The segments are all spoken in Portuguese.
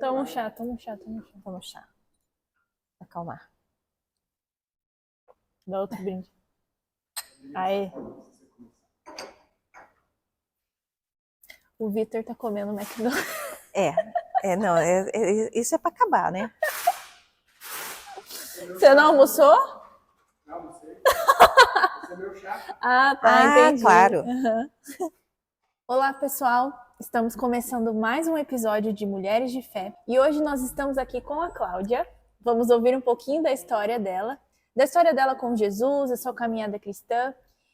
Toma um chá, toma um chá, toma um chá. Toma um chá. Acalmar. Dá outro brinde. Aê. O Vitor tá comendo McDonald's. Isso é pra acabar, né? Você não almoçou? Não, não sei. Esse é meu chá. Ah, tá, entendi. Claro. Uhum. Olá, pessoal. Estamos começando mais um episódio de Mulheres de Fé. E hoje nós estamos aqui com a Cláudia. Vamos ouvir um pouquinho da história dela com Jesus, a sua caminhada cristã.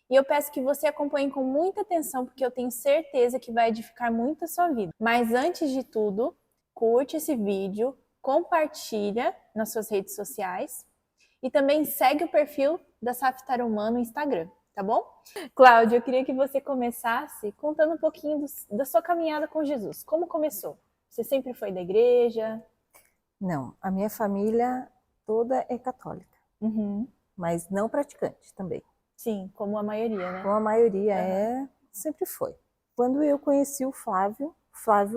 E eu peço que você acompanhe com muita atenção, porque eu tenho certeza que vai edificar muito a sua vida. Mas antes de tudo, curte esse vídeo, compartilha nas suas redes sociais e também segue o perfil da Saf Tarumã no Instagram, tá bom? Cláudia, eu queria que você começasse contando um pouquinho da sua caminhada com Jesus. Como começou? Você sempre foi da igreja? Não, a minha família toda é católica, mas não praticante também. Sim, como a maioria, né? Como a maioria sempre foi. Quando eu conheci o Flávio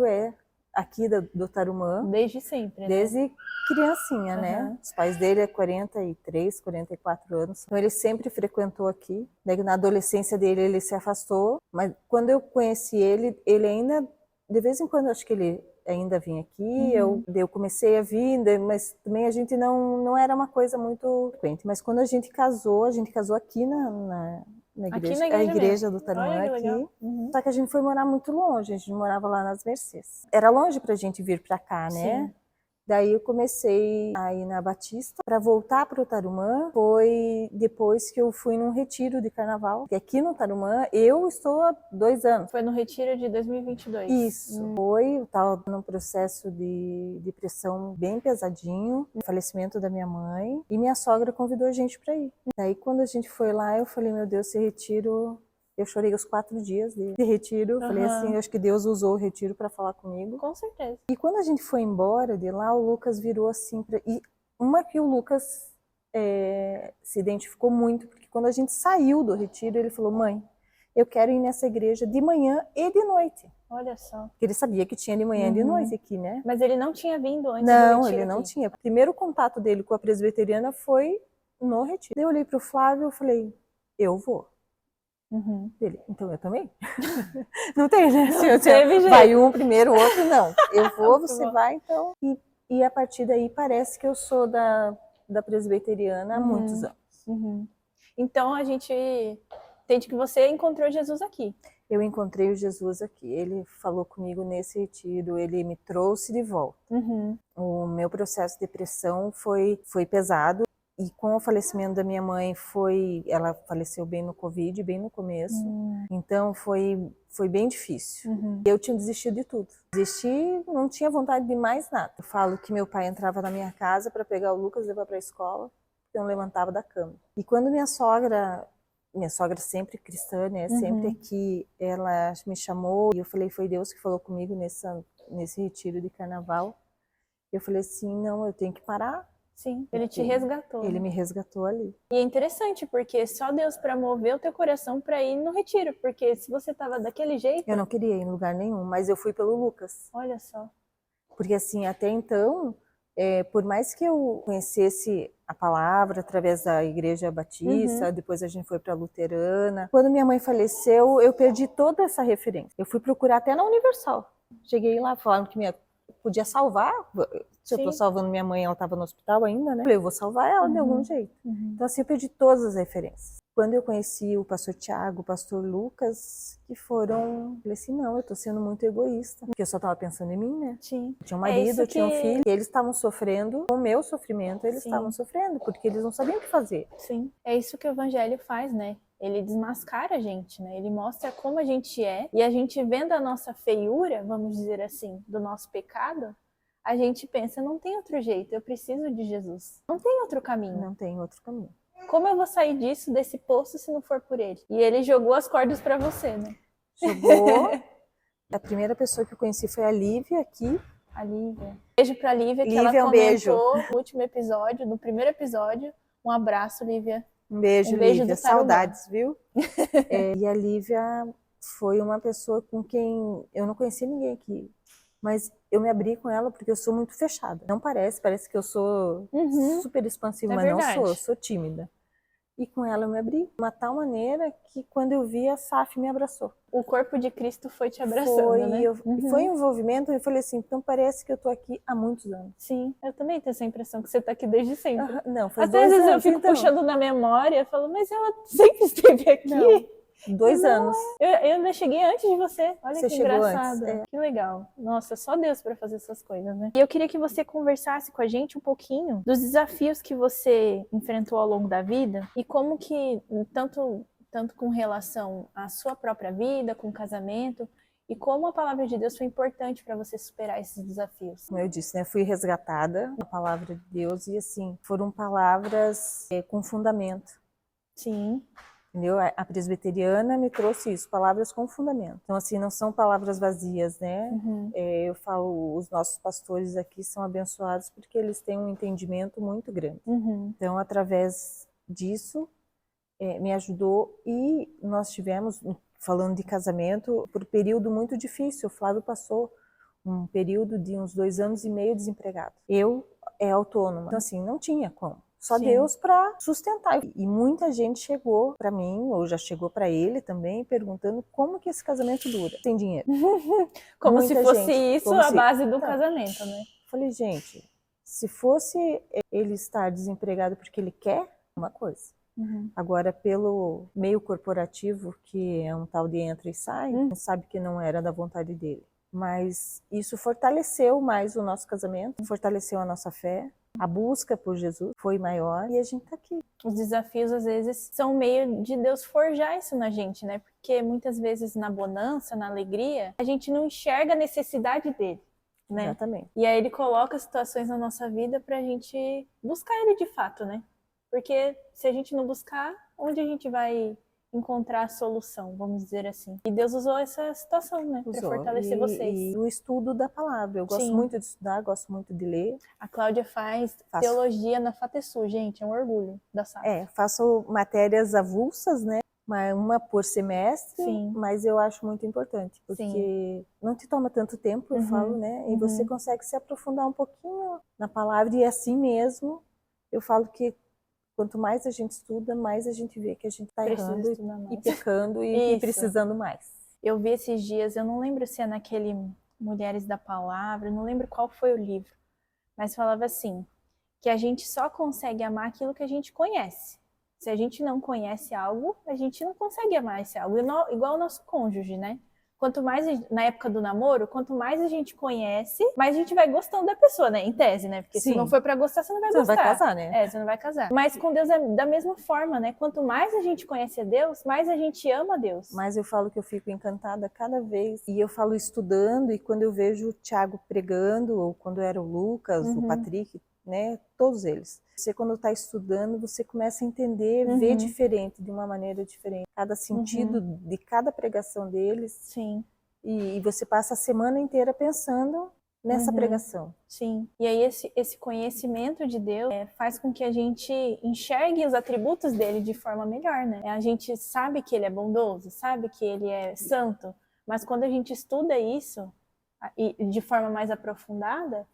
é aqui do Tarumã. Desde sempre, né? Desde criancinha, né? Os pais dele é 43, 44 anos. Então ele sempre frequentou aqui. Daí na adolescência dele ele se afastou, mas quando eu conheci ele ainda, de vez em quando, acho que ele ainda vinha aqui, eu comecei a vir, mas também a gente não era uma coisa muito frequente. Mas quando a gente casou aqui na igreja, Aqui na igreja a igreja mesmo. do Tarumã Olha que aqui. legal. Só que a gente foi morar muito longe, a gente morava lá nas Mercês. Era longe pra gente vir pra cá, né? Sim. Daí eu comecei a ir na Batista. Para voltar para o Tarumã foi depois que eu fui num retiro de carnaval. Porque aqui no Tarumã eu estou há 2 anos. Foi no retiro de 2022. Isso. Eu estava num processo de depressão bem pesadinho, o falecimento da minha mãe, e minha sogra convidou a gente para ir. Daí quando a gente foi lá, eu falei, meu Deus, esse retiro... Eu chorei os 4 dias de retiro. Falei assim, eu acho que Deus usou o retiro para falar comigo. Com certeza. E quando a gente foi embora de lá, o Lucas virou assim e uma que o Lucas se identificou muito, porque quando a gente saiu do retiro, ele falou, mãe, eu quero ir nessa igreja de manhã e de noite. Olha só. Porque ele sabia que tinha de manhã e de noite aqui, né? Mas ele não tinha vindo antes do Não, retiro ele não aqui. tinha. O primeiro contato dele com a presbiteriana foi no retiro. Daí eu olhei para o Flávio e falei, eu vou. Dele, então eu também. Não tem, né? Não teve jeito. Vai um primeiro, o outro não. Eu vou, você vai, então. E a partir daí parece que eu sou da presbiteriana há muitos anos. Então a gente entende que você encontrou Jesus aqui. Eu encontrei o Jesus aqui. Ele falou comigo nesse retiro, ele me trouxe de volta. O meu processo de depressão foi pesado. E com o falecimento da minha mãe, ela faleceu bem no Covid, bem no começo. Então foi bem difícil. Eu tinha desistido de tudo. Desisti, não tinha vontade de mais nada. Eu falo que meu pai entrava na minha casa para pegar o Lucas e levar para a escola, porque eu não levantava da cama. E quando minha sogra sempre cristã, né, sempre aqui, ela me chamou e eu falei, foi Deus que falou comigo nesse retiro de carnaval. Eu falei assim, não, eu tenho que parar. Sim, ele te resgatou. Ele me resgatou ali. E é interessante, porque só Deus para mover o teu coração para ir no retiro, porque se você tava daquele jeito... Eu não queria ir em lugar nenhum, mas eu fui pelo Lucas. Olha só. Porque assim, até então, por mais que eu conhecesse a palavra através da Igreja Batista, depois a gente foi para a Luterana. Quando minha mãe faleceu, eu perdi toda essa referência. Eu fui procurar até na Universal. Cheguei lá, falaram que podia salvar. Se eu estou salvando minha mãe, ela estava no hospital ainda, né? Eu vou salvar ela de algum jeito. Então assim, eu perdi todas as referências. Quando eu conheci o pastor Tiago, o pastor Lucas, que foram... Eu falei assim, não, eu estou sendo muito egoísta. Porque eu só estava pensando em mim, né? Sim. Eu tinha um marido, eu tinha um filho. E eles estavam sofrendo. Com o meu sofrimento, eles estavam sofrendo. Porque eles não sabiam o que fazer. Sim. É isso que o evangelho faz, né? Ele desmascara a gente, né? Ele mostra como a gente é. E a gente vendo a nossa feiura, vamos dizer assim, do nosso pecado, a gente pensa, não tem outro jeito, eu preciso de Jesus. Não tem outro caminho. Não tem outro caminho. Como eu vou sair desse poço, se não for por ele? E ele jogou as cordas pra você, né? Jogou. A primeira pessoa que eu conheci foi a Lívia aqui. A Lívia. Beijo pra Lívia, que Lívia, ela um beijo. comentou no último episódio, no primeiro episódio. Um abraço, Lívia. Um beijo, beijo Lívia. do Tarumã. Saudades, viu? E a Lívia foi uma pessoa com quem eu não conhecia ninguém aqui Mas eu me abri com ela porque eu sou muito fechada. Não parece que eu sou super expansiva, mas não sou tímida. E com ela eu me abri de uma tal maneira que quando eu vi, a Saf me abraçou. O corpo de Cristo foi te abraçando, né? Foi um envolvimento, eu falei assim, então parece que eu tô aqui há muitos anos. Sim, eu também tenho essa impressão que você tá aqui desde sempre. Não, faz Até 2 às vezes anos, eu fico puxando na memória, falo, mas ela sempre esteve aqui. Não, 2 anos. Eu ainda cheguei antes de você. Olha Você que chegou engraçado. antes, Que legal. Nossa, só Deus para fazer essas coisas, né? E eu queria que você conversasse com a gente um pouquinho dos desafios que você enfrentou ao longo da vida e como que, tanto com relação à sua própria vida, com o casamento, e como a palavra de Deus foi importante para você superar esses desafios. Como eu disse, né, fui resgatada na palavra de Deus e assim, foram palavras com fundamento. Sim. Entendeu? A presbiteriana me trouxe isso, palavras com fundamento. Então, assim, não são palavras vazias, né? Eu falo, os nossos pastores aqui são abençoados porque eles têm um entendimento muito grande. Então, através disso, me ajudou e nós tivemos, falando de casamento, por um período muito difícil. O Flávio passou um período de uns 2 anos e meio desempregado. Eu autônoma, então assim, não tinha como. Só Sim. Deus para sustentar. E muita gente chegou para mim, ou já chegou para ele também, perguntando como que esse casamento dura. Sem dinheiro. Como muita se fosse gente, isso a base do casamento, né? Falei, gente, se fosse ele estar desempregado porque ele quer, uma coisa. Agora, pelo meio corporativo, que é um tal de entra e sai, sabe que não era da vontade dele. Mas isso fortaleceu mais o nosso casamento, fortaleceu a nossa fé. A busca por Jesus foi maior e a gente tá aqui. Os desafios, às vezes, são meio de Deus forjar isso na gente, né? Porque muitas vezes na bonança, na alegria, a gente não enxerga a necessidade dele, né? Exatamente. E aí ele coloca situações na nossa vida pra gente buscar ele de fato, né? Porque se a gente não buscar, onde a gente vai encontrar a solução, vamos dizer assim. E Deus usou essa situação, né, para fortalecer vocês. E o estudo da palavra. Eu gosto muito de estudar, gosto muito de ler. A Cláudia faço teologia na FATESU, gente, é um orgulho da SAF. Faço matérias avulsas, né? Uma por semestre, Sim. Mas eu acho muito importante, porque não te toma tanto tempo, eu falo, né? E você consegue se aprofundar um pouquinho na palavra, e assim mesmo, eu falo que quanto mais a gente estuda, mais a gente vê que a gente está errando e pecando e precisando mais. Eu vi esses dias, eu não lembro se é naquele Mulheres da Palavra, não lembro qual foi o livro, mas falava assim, que a gente só consegue amar aquilo que a gente conhece. Se a gente não conhece algo, a gente não consegue amar esse algo. Igual o nosso cônjuge, né? Quanto mais, na época do namoro, quanto mais a gente conhece, mais a gente vai gostando da pessoa, né? Em tese, né? Porque se não for pra gostar, você não vai gostar. Você não vai casar, né? Você não vai casar. Mas com Deus é da mesma forma, né? Quanto mais a gente conhece a Deus, mais a gente ama a Deus. Mas eu falo que eu fico encantada cada vez. E eu falo estudando, e quando eu vejo o Thiago pregando, ou quando era o Lucas, o Patrick, né? Todos eles. Você, quando está estudando, você começa a entender, ver diferente, de uma maneira diferente. Cada sentido de cada pregação deles. Sim. E você passa a semana inteira pensando nessa pregação. Sim. E aí esse conhecimento de Deus faz com que a gente enxergue os atributos dele de forma melhor, né? A gente sabe que ele é bondoso, sabe que ele é santo, mas quando a gente estuda isso de forma mais aprofundada,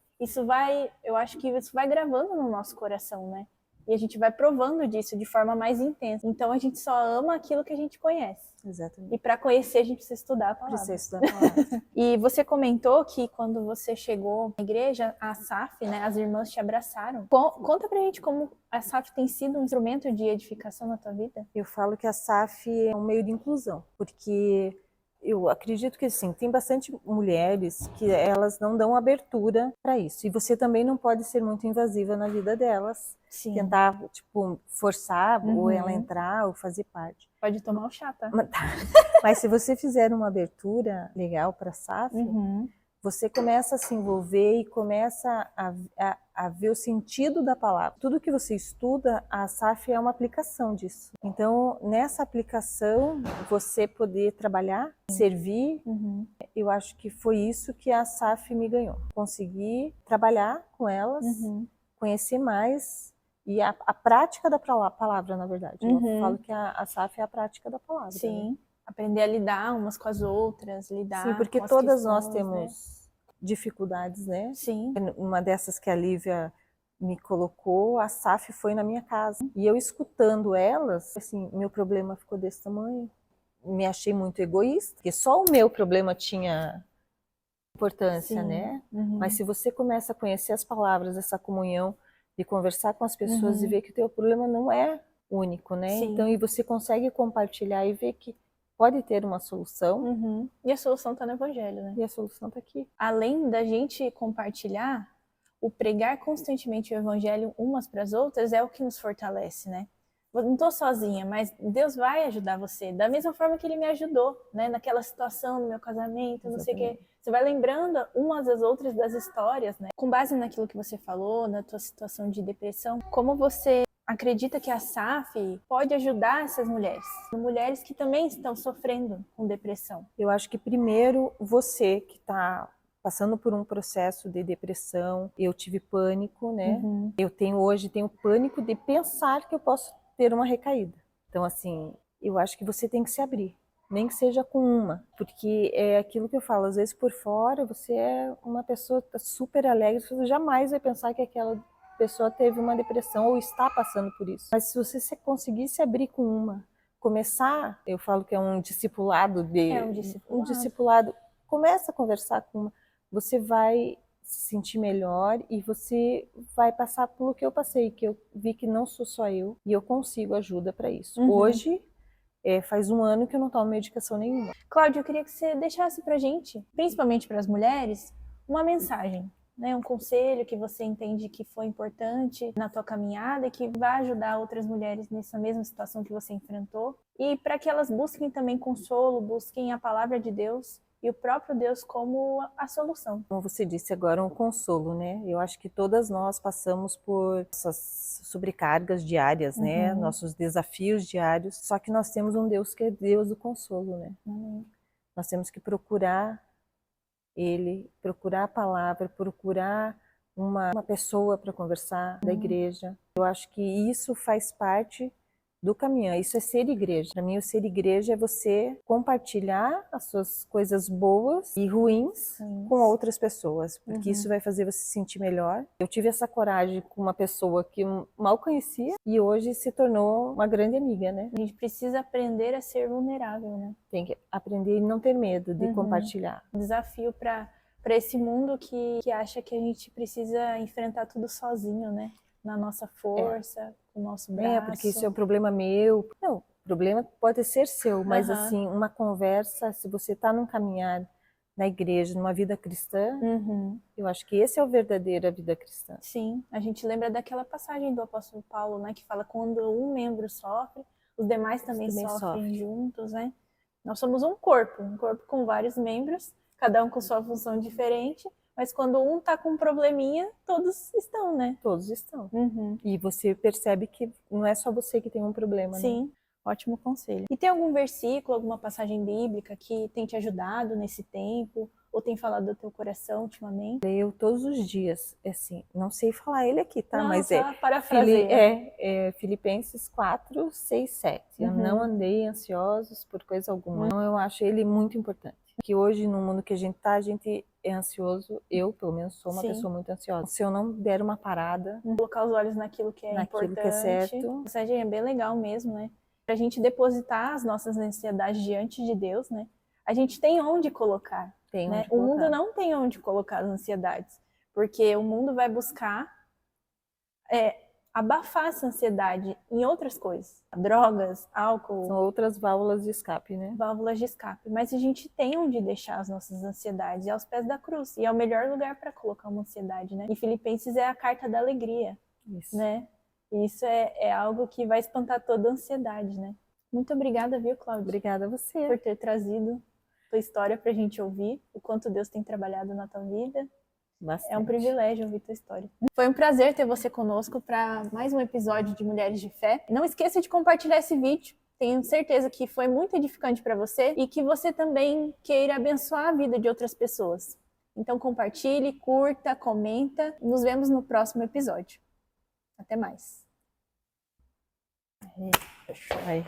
eu acho que isso vai gravando no nosso coração, né? E a gente vai provando disso de forma mais intensa. Então a gente só ama aquilo que a gente conhece. Exatamente. E para conhecer a gente precisa estudar a palavra. Precisa estudar a palavra. E você comentou que quando você chegou na igreja, a SAF, né, as irmãs te abraçaram. Conta pra gente como a SAF tem sido um instrumento de edificação na tua vida. Eu falo que a SAF é um meio de inclusão, porque eu acredito que assim, tem bastante mulheres que elas não dão abertura para isso. E você também não pode ser muito invasiva na vida delas. Sim. Tentar, tipo, forçar ou ela entrar ou fazer parte. Pode tomar o chá, tá? Mas se você fizer uma abertura legal para a SAF, você começa a se envolver e começa a ver o sentido da palavra. Tudo que você estuda, a SAF é uma aplicação disso. Então, nessa aplicação, você poder trabalhar, servir, eu acho que foi isso que a SAF me ganhou. Conseguir trabalhar com elas, conhecer mais, e a prática da palavra, na verdade. Eu falo que a SAF é a prática da palavra. Sim. Né? Aprender a lidar umas com as outras, lidar. Sim, porque com as todas questões, nós temos dificuldades, né? Sim. Uma dessas que a Lívia me colocou, a SAF foi na minha casa. E eu escutando elas, assim, meu problema ficou desse tamanho. Me achei muito egoísta, porque só o meu problema tinha importância, Sim. né? Uhum. Mas se você começa a conhecer as palavras, essa comunhão, de conversar com as pessoas e ver que o teu problema não é único, né? Sim. Então, e você consegue compartilhar e ver que pode ter uma solução. E a solução está no Evangelho, né? E a solução está aqui. Além da gente compartilhar, o pregar constantemente o Evangelho umas para as outras é o que nos fortalece, né? Eu não estou sozinha, mas Deus vai ajudar você, da mesma forma que Ele me ajudou, né? Naquela situação, no meu casamento, não sei o quê. Você vai lembrando umas às outras das histórias, né? Com base naquilo que você falou, na tua situação de depressão, como você acredita que a SAF pode ajudar essas mulheres que também estão sofrendo com depressão? Eu acho que primeiro você que está passando por um processo de depressão, eu tive pânico, né? Eu hoje tenho pânico de pensar que eu posso ter uma recaída. Então, assim, eu acho que você tem que se abrir, nem que seja com uma, porque é aquilo que eu falo, às vezes por fora você é uma pessoa super alegre, você jamais vai pensar que aquela pessoa teve uma depressão ou está passando por isso. Mas se você conseguir se abrir com uma, começar, eu falo que é um discipulado um discipulado, começa a conversar com uma, você vai se sentir melhor e você vai passar pelo que eu passei, que eu vi que não sou só eu e eu consigo ajuda para isso. Hoje, faz 1 ano que eu não tomo medicação nenhuma. Cláudia, eu queria que você deixasse pra gente, principalmente para as mulheres, uma mensagem, né? Um conselho que você entende que foi importante na tua caminhada e que vai ajudar outras mulheres nessa mesma situação que você enfrentou. E para que elas busquem também consolo, busquem a palavra de Deus e o próprio Deus como a solução. Como você disse agora, um consolo, né? Eu acho que todas nós passamos por essas sobrecargas diárias, né? Nossos desafios diários. Só que nós temos um Deus que é Deus do consolo, né? Nós temos que procurar Ele, procurar a palavra, procurar uma pessoa para conversar da igreja. Eu acho que isso faz parte do caminho, isso é ser igreja. Para mim, o ser igreja é você compartilhar as suas coisas boas e ruins com outras pessoas, porque isso vai fazer você se sentir melhor. Eu tive essa coragem com uma pessoa que eu mal conhecia e hoje se tornou uma grande amiga, né? A gente precisa aprender a ser vulnerável, né? Tem que aprender e não ter medo de compartilhar. Um desafio para esse mundo que acha que a gente precisa enfrentar tudo sozinho, né? Na nossa força, com o nosso braço. Porque isso é um problema meu. Não, o problema pode ser seu, mas assim, uma conversa, se você está num caminhar na igreja, numa vida cristã, eu acho que esse é o verdadeiro a vida cristã. Sim, a gente lembra daquela passagem do apóstolo Paulo, né? Que fala quando um membro sofre, os demais também sofrem juntos, né? Nós somos um corpo com vários membros, cada um com sua função diferente, mas quando um tá com um probleminha, todos estão, né? Todos estão. E você percebe que não é só você que tem um problema, Sim, né? ótimo conselho. E tem algum versículo, alguma passagem bíblica que tem te ajudado nesse tempo? Ou tem falado do teu coração ultimamente? Eu todos os dias, assim, não sei falar ele aqui, tá? Não, mas só parafraseia. Filipenses 4, 6, 7. Eu não andei ansiosos por coisa alguma. Então eu acho ele muito importante. Que hoje, no mundo que a gente tá, a gente é ansioso. Eu, pelo menos, sou uma pessoa muito ansiosa. Se eu não der uma parada... Colocar os olhos naquilo que é importante. Que é certo. Ou seja, é bem legal mesmo, né? Pra gente depositar as nossas ansiedades diante de Deus, né? A gente tem onde colocar. Tem né? onde colocar. O mundo não tem onde colocar as ansiedades. Porque o mundo vai buscar abafar essa ansiedade em outras coisas. Drogas, álcool. São outras válvulas de escape, né? Válvulas de escape. Mas a gente tem onde deixar as nossas ansiedades, é aos pés da cruz. E é o melhor lugar para colocar uma ansiedade, né? E Filipenses é a carta da alegria, né? E isso é algo que vai espantar toda a ansiedade, né? Muito obrigada, viu, Cláudia? Obrigada a você. Por ter trazido tua história pra gente ouvir, o quanto Deus tem trabalhado na tua vida. Bastante. É um privilégio ouvir tua história. Foi um prazer ter você conosco para mais um episódio de Mulheres de Fé. Não esqueça de compartilhar esse vídeo. Tenho certeza que foi muito edificante para você e que você também queira abençoar a vida de outras pessoas. Então compartilhe, curta, comenta. Nos vemos no próximo episódio. Até mais. Aí.